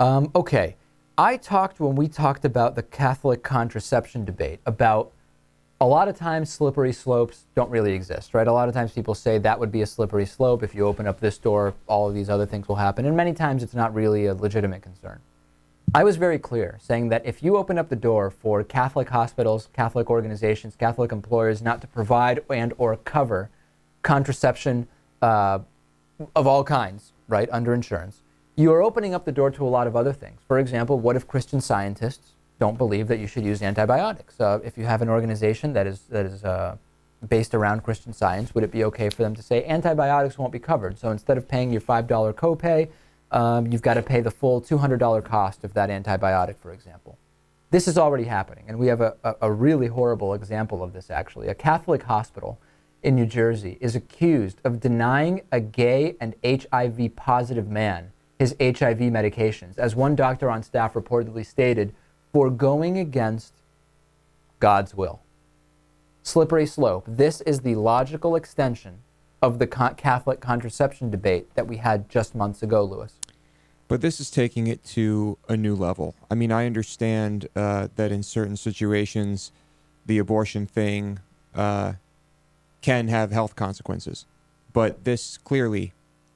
Okay. When we talked about the Catholic contraception debate, about a lot of times slippery slopes don't really exist, right? A lot of times people say that would be a slippery slope. If you open up this door, all of these other things will happen. And many times it's not really a legitimate concern. I was very clear, saying that if you open up the door for Catholic hospitals, Catholic organizations, Catholic employers not to provide and or cover contraception of all kinds, right, under insurance, you are opening up the door to a lot of other things. For example, what if Christian scientists don't believe that you should use antibiotics? If you have an organization that is based around Christian Science, would it be okay for them to say antibiotics won't be covered? So instead of paying your $5 copay, you've got to pay the full $200 cost of that antibiotic, for example. This is already happening, and we have a really horrible example of this, actually. A Catholic hospital in New Jersey is accused of denying a gay and HIV-positive man his HIV medications, as one doctor on staff reportedly stated, for going against God's will. Slippery slope. This is the logical extension of the Catholic contraception debate that we had just months ago, Lewis. But this is taking it to a new level. I mean, I understand that in certain situations, the abortion thing can have health consequences. But this clearly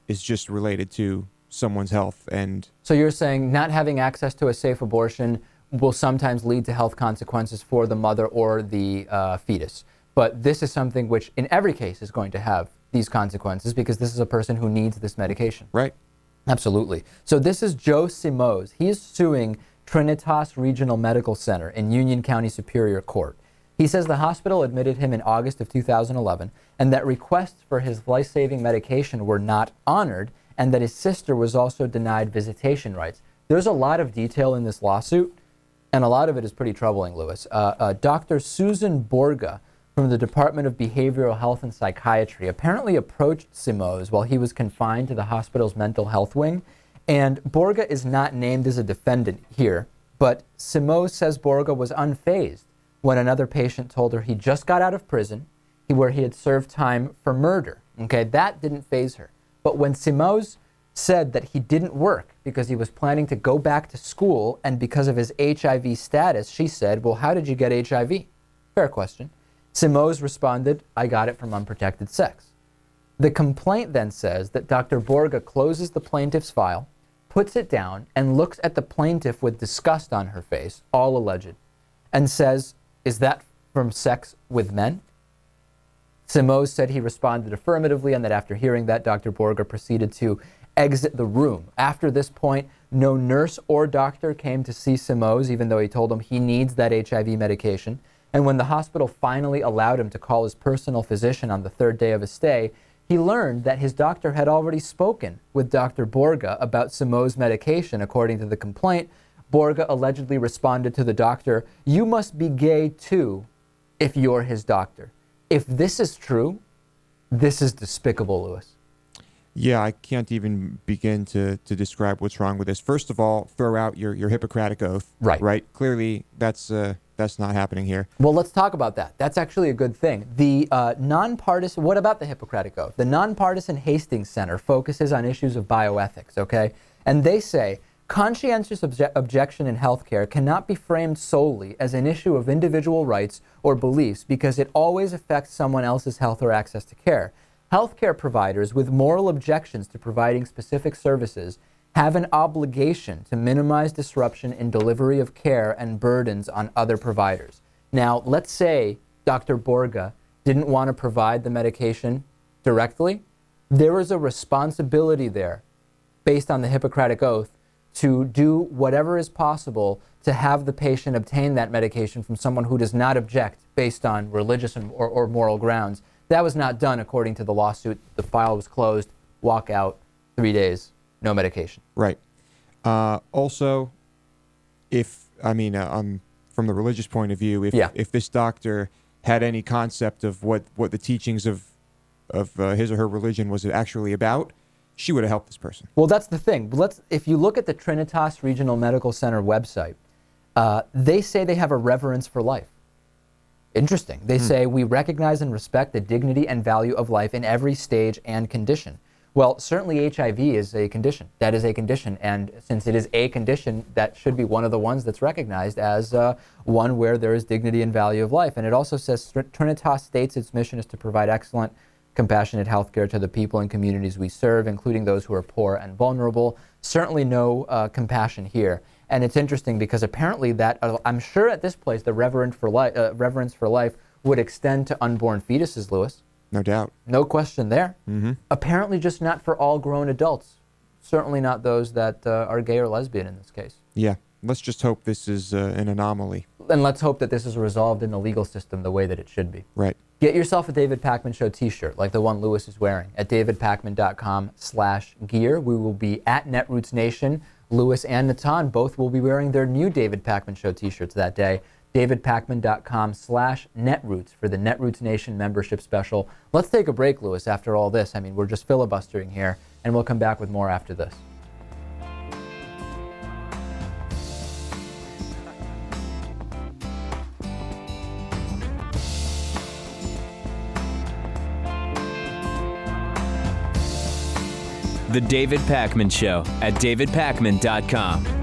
is just related to someone's health. And so you're saying not having access to a safe abortion will sometimes lead to health consequences for the mother or the fetus. But this is something which in every case is going to have these consequences because this is a person who needs this medication. Right. Absolutely. So this is Joe Simoes. He is suing Trinitas Regional Medical Center in Union County Superior Court. He says the hospital admitted him in August of 2011 and that requests for his life-saving medication were not honored and that his sister was also denied visitation rights. There's a lot of detail in this lawsuit, and a lot of it is pretty troubling, Lewis. Dr. Susan Borga from the Department of Behavioral Health and Psychiatry apparently approached Simoes while he was confined to the hospital's mental health wing. And Borga is not named as a defendant here, but Simoes says Borga was unfazed when another patient told her he just got out of prison, where he had served time for murder. Okay, that didn't faze her. But when Simoes said that he didn't work because he was planning to go back to school and because of his HIV status, she said, well, how did you get HIV? Fair question. Simoes responded, I got it from unprotected sex. The complaint then says that Dr. Borga closes the plaintiff's file, puts it down, and looks at the plaintiff with disgust on her face, all alleged, and says, is that from sex with men? Simoes said he responded affirmatively and that after hearing that, Dr. Borga proceeded to exit the room. After this point, no nurse or doctor came to see Simoes, even though he told him he needs that HIV medication. And when the hospital finally allowed him to call his personal physician on the third day of his stay, he learned that his doctor had already spoken with Dr. Borga about Simoes' medication. According to the complaint, Borga allegedly responded to the doctor, you must be gay too if you're his doctor. If this is true, this is despicable, Lewis. Yeah, I can't even begin to describe what's wrong with this. First of all, throw out your Hippocratic oath. Right. Clearly, that's not happening here. Well, let's talk about that. That's actually a good thing. The nonpartisan, what about the Hippocratic oath? The Nonpartisan Hastings Center focuses on issues of bioethics, okay? And they say, conscientious objection in healthcare cannot be framed solely as an issue of individual rights or beliefs because it always affects someone else's health or access to care. Healthcare providers with moral objections to providing specific services have an obligation to minimize disruption in delivery of care and burdens on other providers. Now, let's say Dr. Borga didn't want to provide the medication directly. There is a responsibility there, based on the Hippocratic Oath, to do whatever is possible to have the patient obtain that medication from someone who does not object based on religious or moral grounds. That was not done according to the lawsuit. The file was closed, walk out, 3 days, no medication. Right. Also, from the religious point of view, if this doctor had any concept of what the teachings of his or her religion was actually about, she would have helped this person. Well, that's the thing. If you look at the Trinitas Regional Medical Center website, they say they have a reverence for life. Interesting. They say, we recognize and respect the dignity and value of life in every stage and condition. Well, certainly HIV is a condition. That is a condition. And since it is a condition, that should be one of the ones that's recognized as one where there is dignity and value of life. And it also says Trinitas states its mission is to provide excellent, compassionate health care to the people and communities we serve, including those who are poor and vulnerable. Certainly no compassion here. And it's interesting because apparently that, I'm sure at this place, the reverence for life would extend to unborn fetuses, Lewis. No doubt. No question there. Mm-hmm. Apparently just not for all grown adults. Certainly not those that are gay or lesbian in this case. Yeah. Let's just hope this is an anomaly. And let's hope that this is resolved in the legal system the way that it should be. Right. Get yourself a David Pakman Show t-shirt like the one Lewis is wearing at davidpakman.com/gear. We will be at Netroots Nation. Lewis and Natan both will be wearing their new David Pakman Show t-shirts that day. davidpakman.com/netroots for the Netroots Nation membership special. Let's take a break, Lewis, after all this. I mean, we're just filibustering here, and we'll come back with more after this. The David Pakman Show at davidpakman.com.